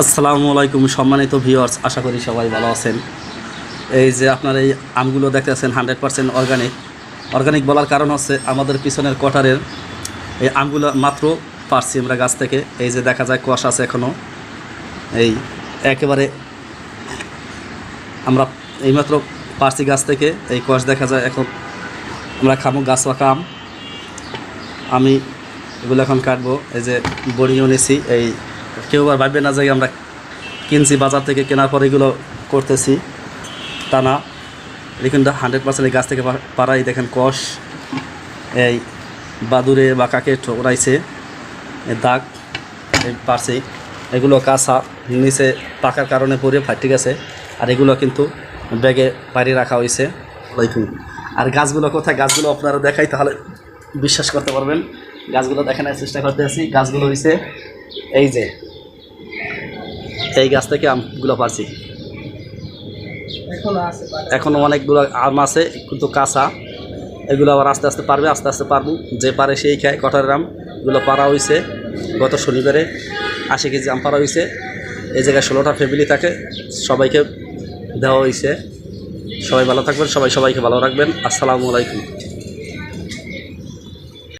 আসসালামু আলাইকুম সম্মানিত ভিউয়ার্স, আশা করি সবাই ভালো আছেন। এই যে আপনার এই আমগুলো দেখতেছেন 100% অর্গানিক বলার কারণ হচ্ছে আমাদের পিছনের কোয়ার্টারের এই আমগুলো মাত্র পারছি আমরা গাছ থেকে। এই যে দেখা যায় কোয়াশ আছে এখনও, এই একেবারে আমরা এইমাত্র পারছি গাছ থেকে। এই কোয়াশ দেখা যায়, এখন আমরা খামো গাছ পাকা আম। আমি এগুলো এখন কাটবো। এই যে বড়িও নিয়েছি। এই কেউ আর ভাববে না যে আমরা কিনছি বাজার থেকে, কেনার পরে এগুলো করতেছি, তা না। এটা কিন্তু 100% এই গাছ থেকে পাড়াই। দেখেন কষ, এই বাদুরে বা কাকে ঠোকরাইছে, এই দাগ, এই পারছি। এগুলো কাঁচা, নিচে পাকার কারণে পরে ফাটি গেছে। আর এগুলো কিন্তু ব্যাগে বাইরে রাখা হয়েছে। আর গাছগুলো কোথায়, গাছগুলো আপনারা দেখাই তাহলে বিশ্বাস করতে পারবেন। গাছগুলো দেখানোর চেষ্টা করতে আছি। গাছগুলো হয়েছে এই যে, এই গাছ থেকে আমগুলো পারছি। এখনও অনেকগুলো আম আছে কিন্তু কাঁচা। এগুলো আবার আস্তে আস্তে পারবে, আস্তে আস্তে পারবো। যে পারে সেই খায়। কটারের আম এগুলো পারা হয়েছে গত শনিবারে, 80 কেজি আম পারা হয়েছে। এই জায়গায় 16টা ফ্যামিলি থাকে, সবাইকে দেওয়া হয়েছে। সবাই ভালো থাকবেন, সবাইকে ভালো রাখবেন। আসসালামু আলাইকুম।